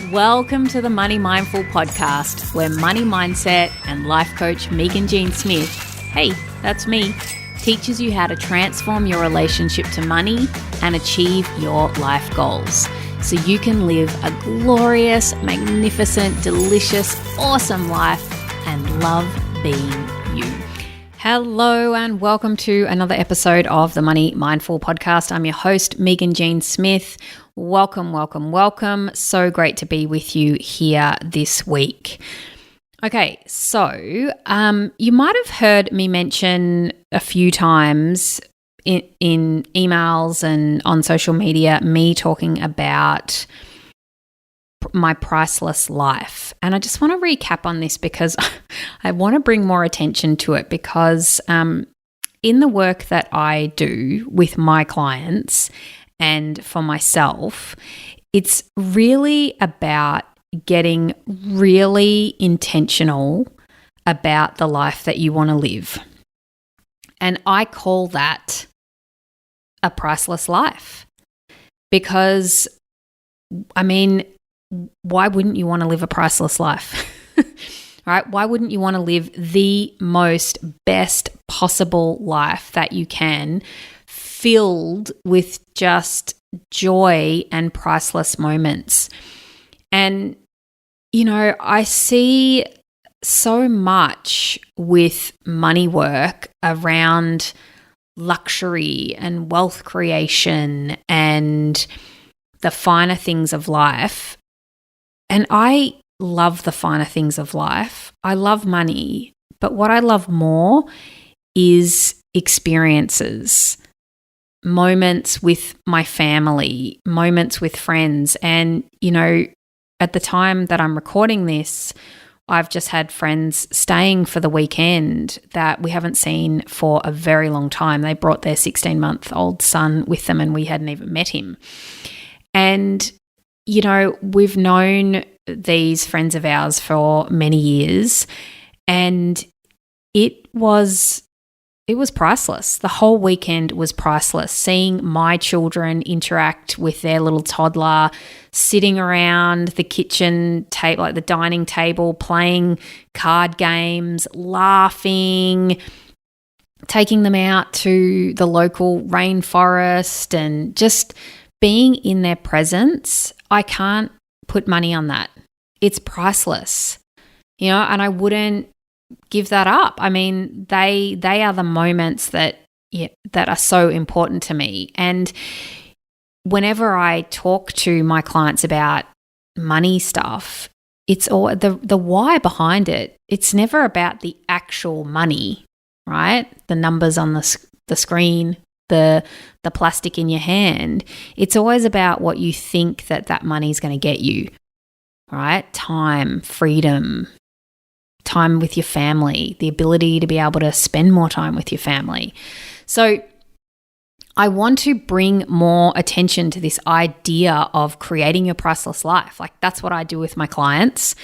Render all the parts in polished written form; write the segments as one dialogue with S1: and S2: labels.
S1: Welcome to the Money Mindful podcast, where money mindset and life coach Meaghan Jean Smith, hey, that's me, teaches you how to transform your relationship to money and achieve your life goals so you can live a glorious, magnificent, delicious, awesome life and love being you. Hello and welcome to another episode of the Money Mindful podcast. I'm your host, Meaghan Jean Smith. Welcome, welcome, welcome. So great to be with you here this week. Okay, so you might have heard me mention a few times in emails and on social media, me talking about my priceless life. And I just want to recap on this because I want to bring more attention to it because in the work that I do with my clients and for myself, it's really about getting really intentional about the life that you want to live. And I call that a priceless life because, I mean, why wouldn't you want to live a priceless life? Right? Why wouldn't you want to live the most best possible life that you can, filled with just joy and priceless moments? And, you know, I see so much with money work around luxury and wealth creation and the finer things of life. And I love the finer things of life. I love money, but what I love more is experiences, moments with my family, moments with friends. And, you know, at the time that I'm recording this, I've just had friends staying for the weekend that we haven't seen for a very long time. They brought their 16-month-old son with them and we hadn't even met him. And, you know, we've known these friends of ours for many years and it was priceless. The whole weekend was priceless. Seeing my children interact with their little toddler, sitting around the kitchen table, like the dining table, playing card games, laughing, taking them out to the local rainforest and just being in their presence. I can't put money on that. It's priceless, you know, and I wouldn't give that up. I mean, they are the moments that are so important to me. And whenever I talk to my clients about money stuff, it's all the why behind it. It's never about the actual money, right? The numbers on the screen, the plastic in your hand. It's always about what you think that money is going to get you, right? Time, freedom, time with your family, the ability to be able to spend more time with your family. So I want to bring more attention to this idea of creating your priceless life. Like that's what I do with my clients.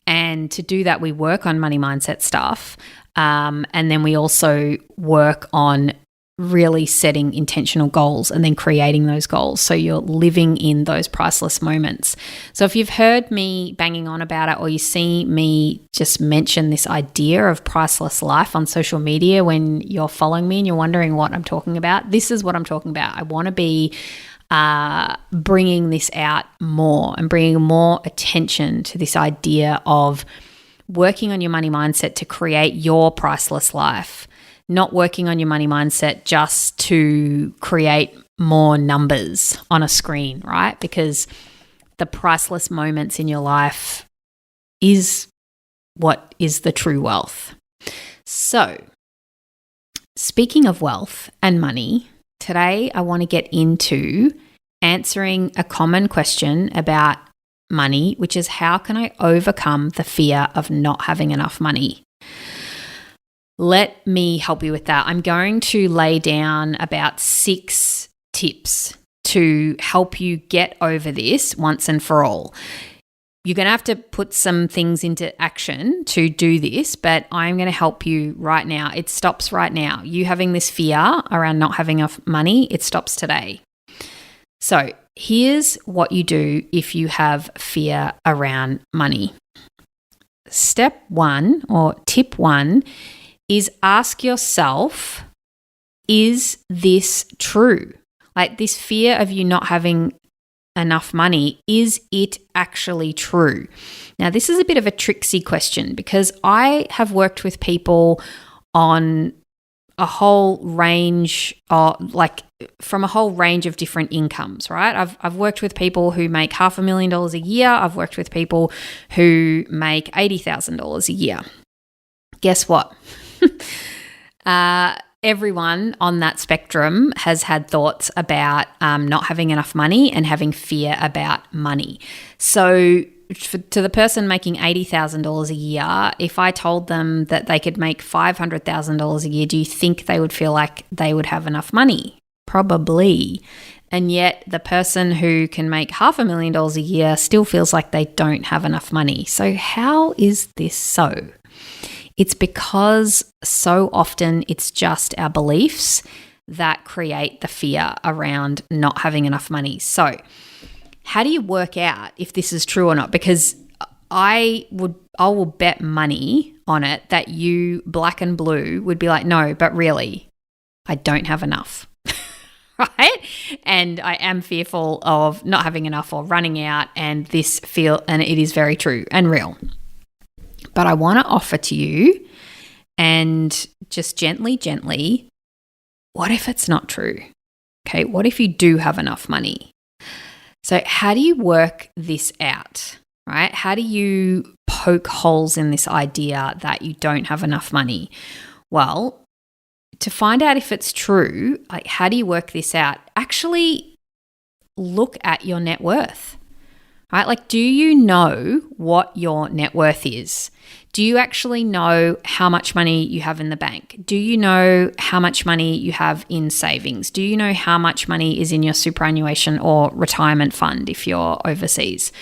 S1: And to do that, we work on money mindset stuff. And then we also work on really setting intentional goals and then creating those goals so you're living in those priceless moments. So if you've heard me banging on about it or you see me just mention this idea of priceless life on social media when you're following me and you're wondering what I'm talking about, this is what I'm talking about. I want to be bringing this out more and bringing more attention to this idea of working on your money mindset to create your priceless life. Not working on your money mindset just to create more numbers on a screen, right? Because the priceless moments in your life is what is the true wealth. So, speaking of wealth and money, today I want to get into answering a common question about money, which is how can I overcome the fear of not having enough money? Let me help you with that. I'm going to lay down about 6 tips to help you get over this once and for all. You're going to have to put some things into action to do this, but I'm going to help you right now. It stops right now. You having this fear around not having enough money, it stops today. So here's what you do if you have fear around money. Step 1 or tip 1 is ask yourself, is this true? Like this fear of you not having enough money, is it actually true? Now, this is a bit of a tricksy question because I have worked with people on a whole range of from a whole range of different incomes, right? I've worked with people who make $500,000 a year. I've worked with people who make $80,000 a year. Guess what? Everyone on that spectrum has had thoughts about not having enough money and having fear about money. So to the person making $80,000 a year, if I told them that they could make $500,000 a year, do you think they would feel like they would have enough money? Probably. And yet the person who can make $500,000 a year still feels like they don't have enough money. So how is this so? It's because so often it's just our beliefs that create the fear around not having enough money. So how do you work out if this is true or not? Because I will bet money on it that you, black and blue, would be like, no, but really, I don't have enough, right? And I am fearful of not having enough or running out, and it is very true and real. But I want to offer to you, and just gently, what if it's not true? Okay, what if you do have enough money? So how do you work this out, right? How do you poke holes in this idea that you don't have enough money? Well, to find out if it's true, like how do you work this out? Actually look at your net worth, right? Like, do you know what your net worth is? Do you actually know how much money you have in the bank? Do you know how much money you have in savings? Do you know how much money is in your superannuation or retirement fund if you're overseas?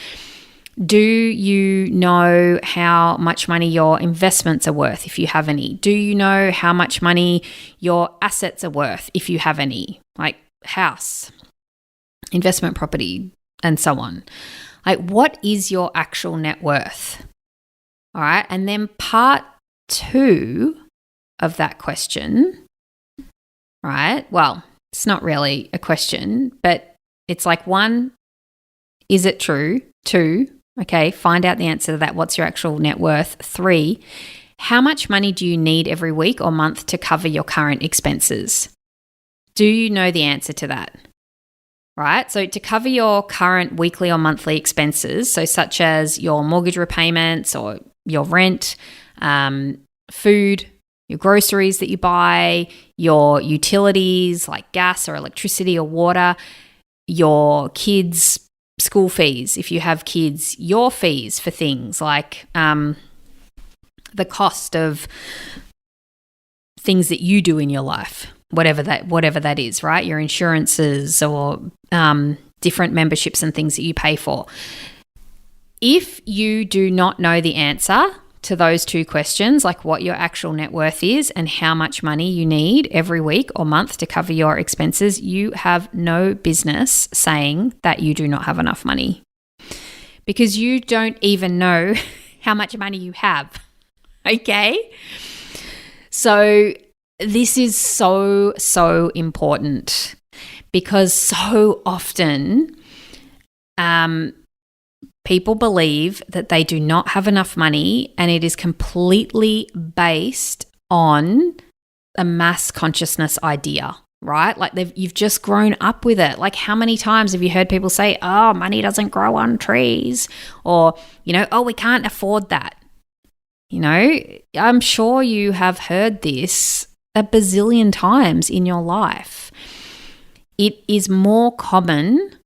S1: Do you know how much money your investments are worth if you have any? Do you know how much money your assets are worth if you have any, like house, investment property, and so on? Like, what is your actual net worth? All right. And then part 2 of that question, right? Well, it's not really a question, but it's like 1, is it true? 2, okay, find out the answer to that. What's your actual net worth? 3, how much money do you need every week or month to cover your current expenses? Do you know the answer to that? Right? So to cover your current weekly or monthly expenses, so such as your mortgage repayments or your rent, food, your groceries that you buy, your utilities like gas or electricity or water, your kids' school fees, if you have kids, your fees for things like the cost of things that you do in your life, whatever that is, right? Your insurances or different memberships and things that you pay for. If you do not know the answer to those 2 questions, like what your actual net worth is and how much money you need every week or month to cover your expenses, you have no business saying that you do not have enough money, because you don't even know how much money you have. Okay? So this is so important, because so often people believe that they do not have enough money, and it is completely based on a mass consciousness idea, right? Like you've just grown up with it. Like, how many times have you heard people say, oh, money doesn't grow on trees, or, oh, we can't afford that. I'm sure you have heard this a bazillion times in your life. It is more common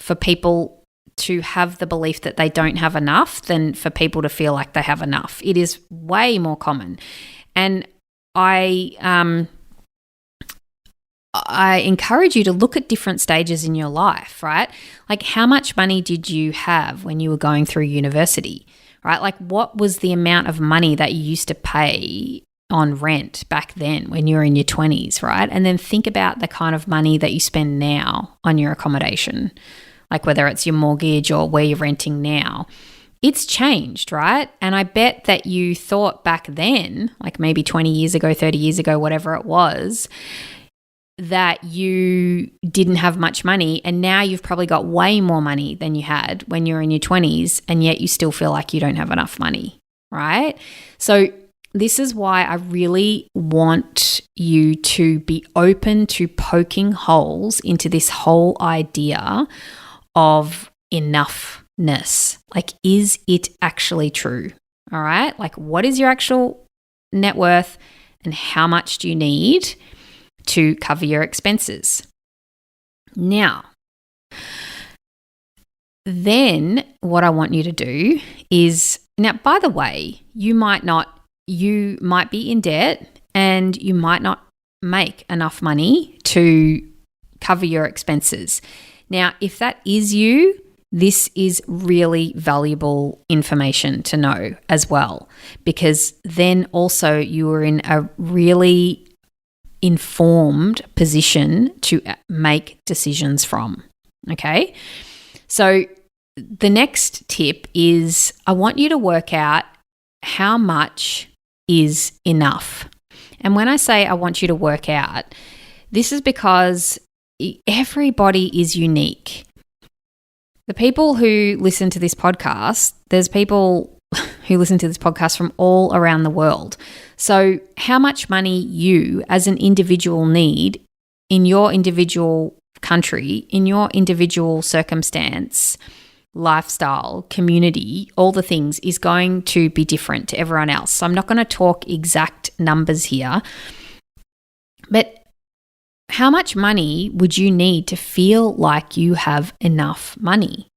S1: for people to have the belief that they don't have enough than for people to feel like they have enough. It is way more common. And I encourage you to look at different stages in your life, right? Like, how much money did you have when you were going through university, right? Like, what was the amount of money that you used to pay on rent back then when you were in your 20s, right? And then think about the kind of money that you spend now on your accommodation like whether it's your mortgage or where you're renting now, it's changed, right? And I bet that you thought back then, like maybe 20 years ago, 30 years ago, whatever it was, that you didn't have much money, and now you've probably got way more money than you had when you were in your 20s, and yet you still feel like you don't have enough money, right? So this is why I really want you to be open to poking holes into this whole idea of enoughness. Like, is it actually true? All right. Like, what is your actual net worth and how much do you need to cover your expenses? Now, then what I want you to do is, now, by the way, you might be in debt and you might not make enough money to cover your expenses. Now, if that is you, this is really valuable information to know as well, because then also you are in a really informed position to make decisions from. Okay? So the next tip is, I want you to work out how much is enough. And when I say I want you to work out, this is because everybody is unique. The people who listen to this podcast, there's people who listen to this podcast from all around the world. So how much money you as an individual need in your individual country, in your individual circumstance, lifestyle, community, all the things is going to be different to everyone else. So I'm not going to talk exact numbers here, but how much money would you need to feel like you have enough money?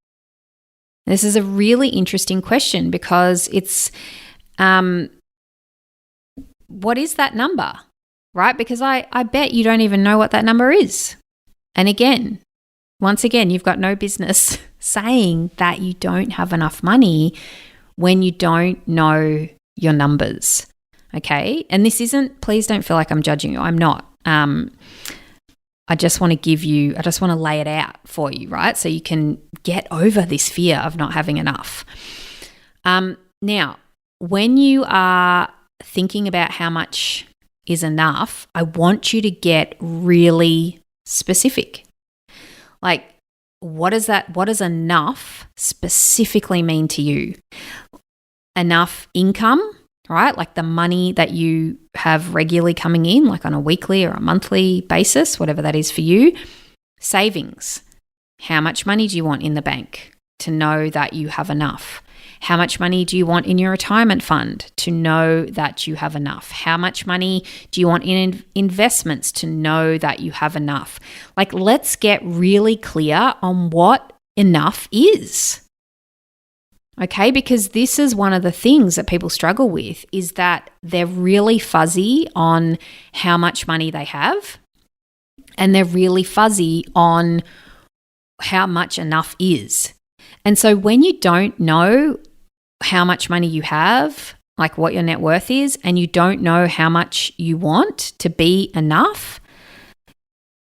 S1: This is a really interesting question because it's, what is that number, right? Because I bet you don't even know what that number is. And again, once again, you've got no business saying that you don't have enough money when you don't know your numbers, okay? And this isn't, please don't feel like I'm judging you. I'm not. I just want to lay it out for you, right? So you can get over this fear of not having enough. Now, when you are thinking about how much is enough, I want you to get really specific. Like, what does enough specifically mean to you? Enough income, right? Like the money that you have regularly coming in, like on a weekly or a monthly basis, whatever that is for you. Savings. How much money do you want in the bank to know that you have enough? How much money do you want in your retirement fund to know that you have enough? How much money do you want in investments to know that you have enough? Like, let's get really clear on what enough is. Okay, because this is one of the things that people struggle with, is that they're really fuzzy on how much money they have, and they're really fuzzy on how much enough is. And so when you don't know how much money you have, like what your net worth is, and you don't know how much you want to be enough,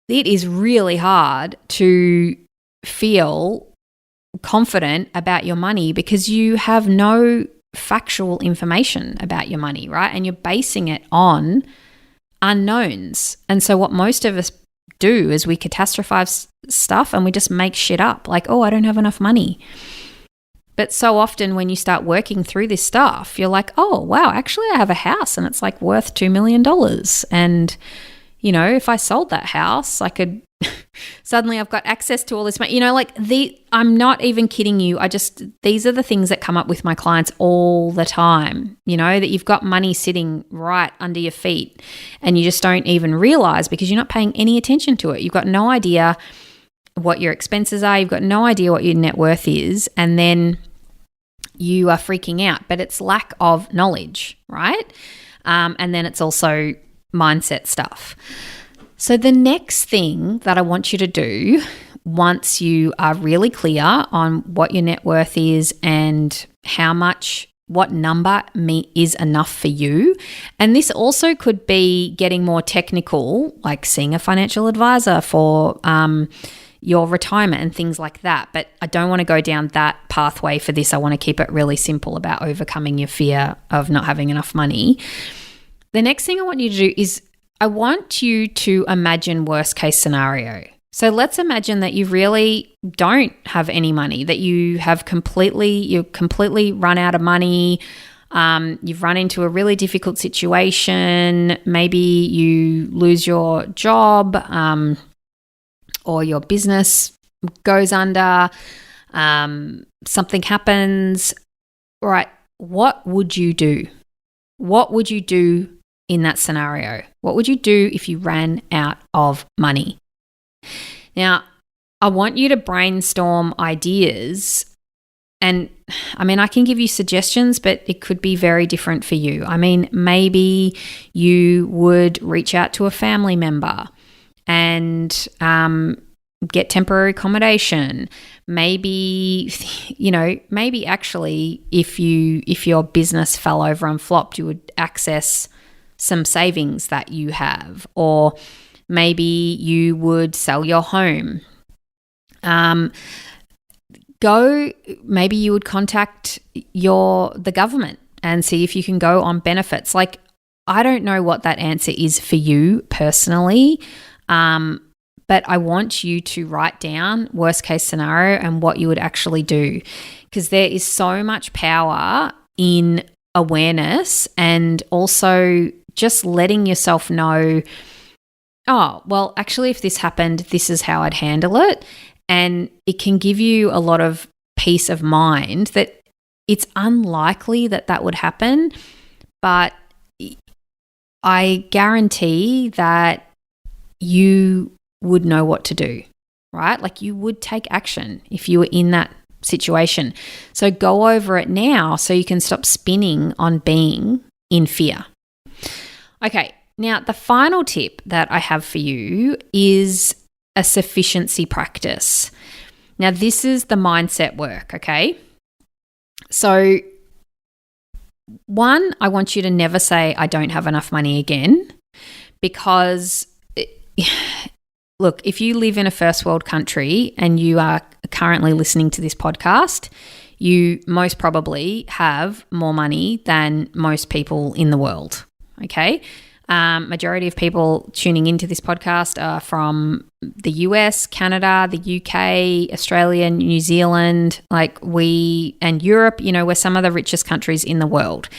S1: it is really hard to feel confident about your money because you have no factual information about your money, right? And you're basing it on unknowns. And so what most of us do is we catastrophize stuff and we just make shit up, like, oh, I don't have enough money. But so often when you start working through this stuff, you're like, oh, wow, actually I have a house and it's like worth $2 million. And, you know, if I sold that house, I could suddenly I've got access to all this money. You know, like I'm not even kidding you. These are the things that come up with my clients all the time, you know, that you've got money sitting right under your feet and you just don't even realize because you're not paying any attention to it. You've got no idea what your expenses are. You've got no idea what your net worth is. And then you are freaking out, but it's lack of knowledge, right? And then it's also mindset stuff. So the next thing that I want you to do once you are really clear on what your net worth is and what number is enough for you, and this also could be getting more technical, like seeing a financial advisor for, your retirement and things like that. But I don't want to go down that pathway for this. I want to keep it really simple about overcoming your fear of not having enough money. The next thing I want you to do is I want you to imagine worst case scenario. So let's imagine that you really don't have any money, that you're completely run out of money. You've run into a really difficult situation. Maybe you lose your job, or your business goes under. Something happens. All right, what would you do? What would you do in that scenario? What would you do if you ran out of money? Now, I want you to brainstorm ideas, and I can give you suggestions, but it could be very different for you. Maybe you would reach out to a family member and get temporary accommodation. Maybe actually if your business fell over and flopped, you would access some savings that you have, or maybe you would sell your home. Maybe you would contact the government and see if you can go on benefits. Like, I don't know what that answer is for you personally, but I want you to write down worst case scenario and what you would actually do, because there is so much power in awareness and also just letting yourself know, oh, well, actually, if this happened, this is how I'd handle it. And it can give you a lot of peace of mind that it's unlikely that would happen, but I guarantee that you would know what to do, right? Like, you would take action if you were in that situation. So go over it now so you can stop spinning on being in fear. Okay, now the final tip that I have for you is a sufficiency practice. Now, this is the mindset work, okay? So, one, I want you to never say, I don't have enough money again, because look, if you live in a first world country and you are currently listening to this podcast, you most probably have more money than most people in the world, okay? Majority of people tuning into this podcast are from the US, Canada, the UK, Australia, New Zealand, and Europe. We're some of the richest countries in the world.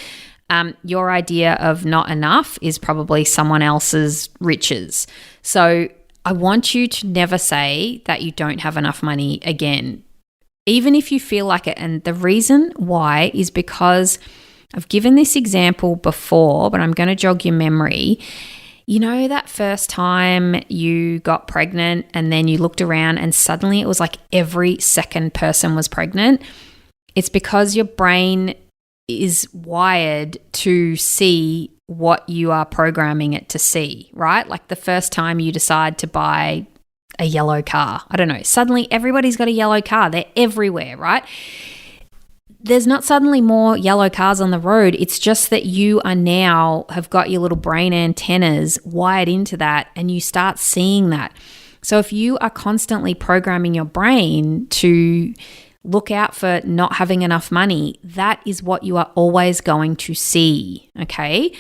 S1: Your idea of not enough is probably someone else's riches. So I want you to never say that you don't have enough money again, even if you feel like it. And the reason why is because I've given this example before, but I'm going to jog your memory. You know, that first time you got pregnant and then you looked around and suddenly it was like every second person was pregnant? It's because your brain is wired to see what you are programming it to see, right? Like the first time you decide to buy a yellow car, I don't know, suddenly everybody's got a yellow car. They're everywhere, right? There's not suddenly more yellow cars on the road. It's just that you are now have got your little brain antennas wired into that and you start seeing that. So if you are constantly programming your brain to look out for not having enough money, that is what you are always going to see, okay?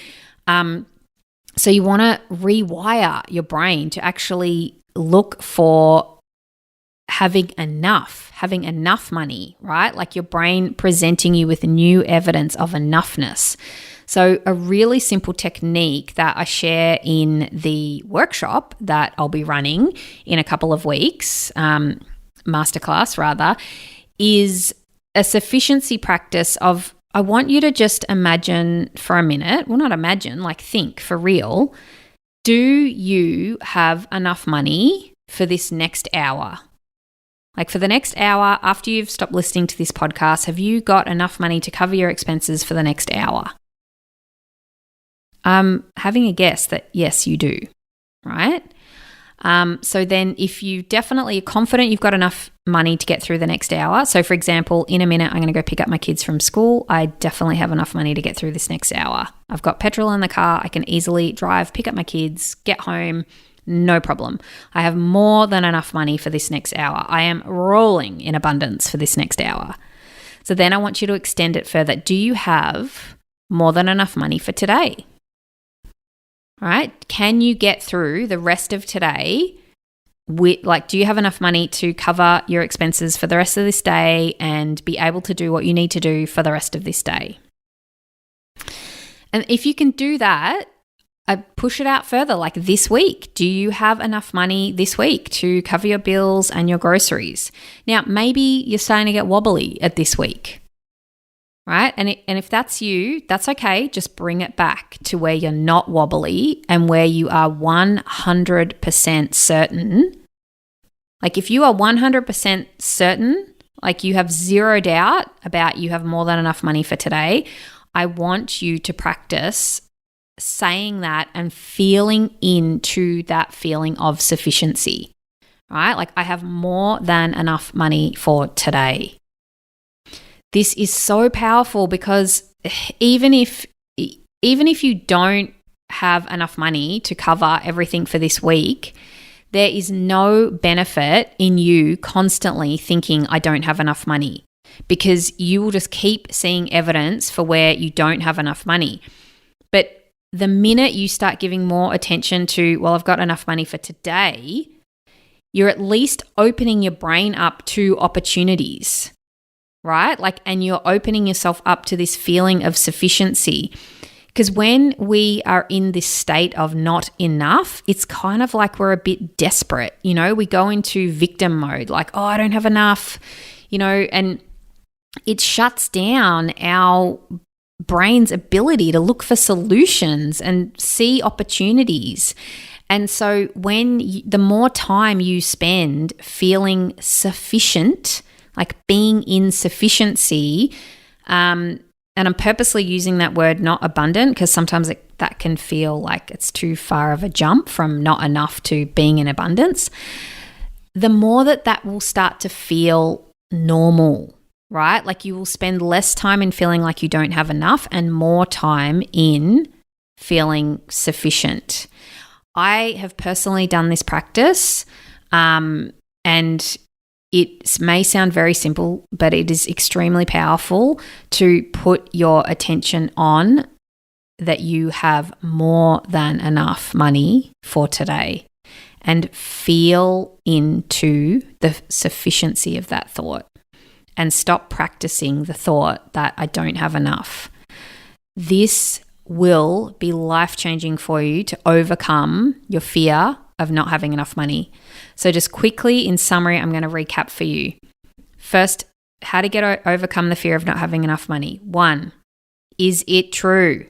S1: So you want to rewire your brain to actually look for having enough money, right? Like your brain presenting you with new evidence of enoughness. So a really simple technique that I share in the workshop that I'll be running in a couple of weeks, masterclass rather, is a sufficiency practice of, I want you to just imagine for a minute, well, not imagine, like think for real. Do you have enough money for this next hour? Like for the next hour, after you've stopped listening to this podcast, have you got enough money to cover your expenses for the next hour? Having a guess that yes, you do, right? So then if you definitely are confident you've got enough money to get through the next hour. So for example, in a minute, I'm going to go pick up my kids from school. I definitely have enough money to get through this next hour. I've got petrol in the car. I can easily drive, pick up my kids, get home, No problem. I have more than enough money for this next hour. I am rolling in abundance for this next hour. So then I want you to extend it further. Do you have more than enough money for today? All right? Can you get through the rest of today with, do you have enough money to cover your expenses for the rest of this day and be able to do what you need to do for the rest of this day? And if you can do that, I push it out further, like this week. Do you have enough money this week to cover your bills and your groceries? Now, maybe you're starting to get wobbly at this week, right? And if that's you, that's okay. Just bring it back to where you're not wobbly and where you are 100% certain. Like if you are 100% certain, like you have zero doubt about you have more than enough money for today, I want you to practice saying that and feeling into that feeling of sufficiency, right? Like I have more than enough money for today. This is so powerful because even if you don't have enough money to cover everything for this week, there is no benefit in you constantly thinking I don't have enough money, because you will just keep seeing evidence for where you don't have enough money. But the minute you start giving more attention to, well, I've got enough money for today, you're at least opening your brain up to opportunities, right? And you're opening yourself up to this feeling of sufficiency. Because when we are in this state of not enough, it's kind of like we're a bit desperate, we go into victim mode, like, oh, I don't have enough, and it shuts down our brain's ability to look for solutions and see opportunities. And so the more time you spend feeling sufficient, like being in sufficiency, and I'm purposely using that word not abundant because sometimes that can feel like it's too far of a jump from not enough to being in abundance, the more that will start to feel normal, right? Like you will spend less time in feeling like you don't have enough and more time in feeling sufficient. I have personally done this practice, and it may sound very simple, but it is extremely powerful to put your attention on that you have more than enough money for today and feel into the sufficiency of that thought. And stop practicing the thought that I don't have enough. This will be life-changing for you to overcome your fear of not having enough money. So just quickly, in summary, I'm going to recap for you. First, how to overcome the fear of not having enough money. 1, is it true?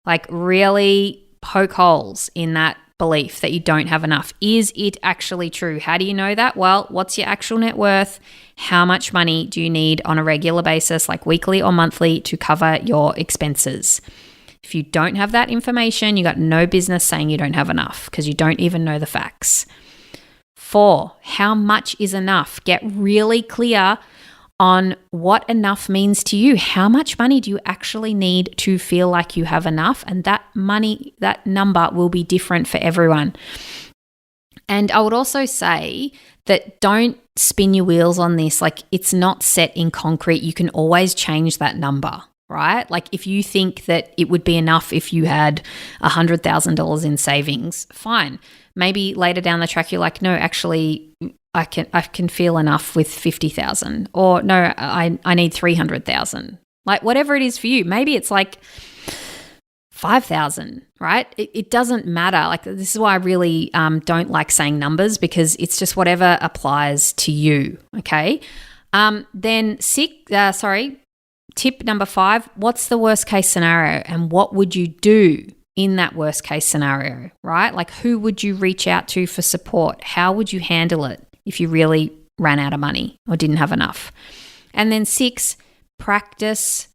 S1: Like really poke holes in that belief that you don't have enough. Is it actually true? How do you know that? Well, what's your actual net worth? How much money do you need on a regular basis, like weekly or monthly, to cover your expenses? If you don't have that information, you got no business saying you don't have enough because you don't even know the facts. 4, how much is enough? Get really clear on what enough means to you. How much money do you actually need to feel like you have enough? And that number will be different for everyone. And I would also say that don't spin your wheels on this. Like it's not set in concrete. You can always change that number, right? Like if you think that it would be enough if you had $100,000 in savings, fine. Maybe later down the track, you're like, no, actually I can feel enough with 50,000, or no, I need 300,000. Like whatever it is for you. Maybe it's like 5,000, right? It doesn't matter. Like this is why I really don't like saying numbers, because it's just whatever applies to you. Okay. Then tip number 5, what's the worst case scenario and what would you do in that worst case scenario, right? Like who would you reach out to for support? How would you handle it if you really ran out of money or didn't have enough? And then 6, practice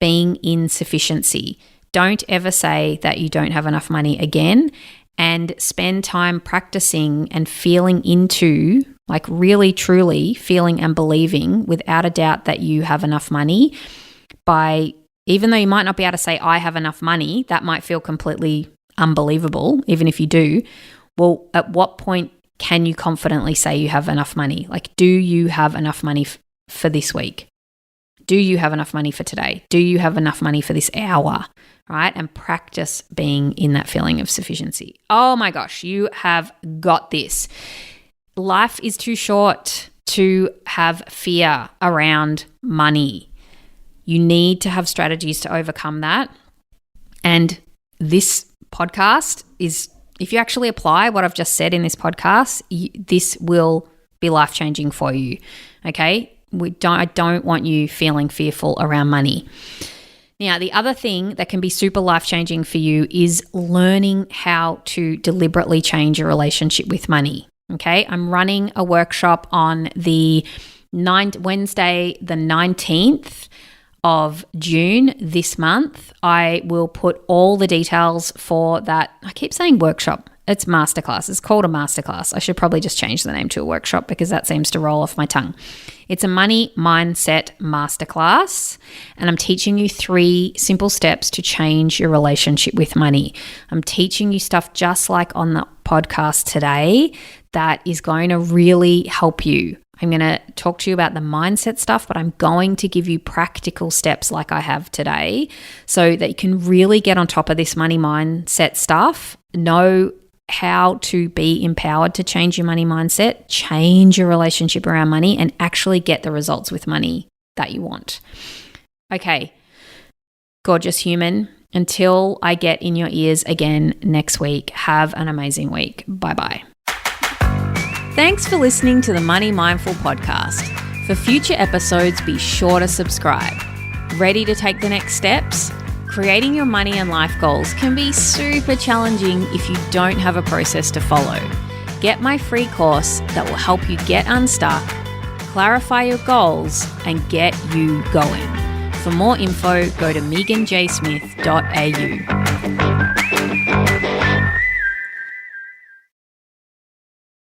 S1: being in sufficiency. Don't ever say that you don't have enough money again, and spend time practicing and feeling into, like really truly feeling and believing without a doubt that you have enough money. By, even though you might not be able to say I have enough money, that might feel completely unbelievable, even if you do. Well, at what point can you confidently say you have enough money? Like, do you have enough money for this week? Do you have enough money for today? Do you have enough money for this hour? Right? And practice being in that feeling of sufficiency. Oh my gosh, you have got this. Life is too short to have fear around money. You need to have strategies to overcome that. And this podcast is, if you actually apply what I've just said in this podcast, this will be life-changing for you. Okay? I don't want you feeling fearful around money. Now, the other thing that can be super life-changing for you is learning how to deliberately change your relationship with money. Okay, I'm running a workshop on the Wednesday, the 19th of June this month. I will put all the details for that. I keep saying workshop. It's masterclass. It's called a masterclass. I should probably just change the name to a workshop because that seems to roll off my tongue. It's a money mindset masterclass, and I'm teaching you 3 simple steps to change your relationship with money. I'm teaching you stuff just like on the podcast today that is going to really help you. I'm going to talk to you about the mindset stuff, but I'm going to give you practical steps like I have today so that you can really get on top of this money mindset stuff, know how to be empowered to change your money mindset, change your relationship around money, and actually get the results with money that you want. Okay, gorgeous human. Until I get in your ears again next week, have an amazing week. Bye-bye. Thanks for listening to the Money Mindful podcast. For future episodes, be sure to subscribe. Ready to take the next steps? Creating your money and life goals can be super challenging if you don't have a process to follow. Get my free course that will help you get unstuck, clarify your goals, and get you going. For more info, go to meaghanjsmith.au.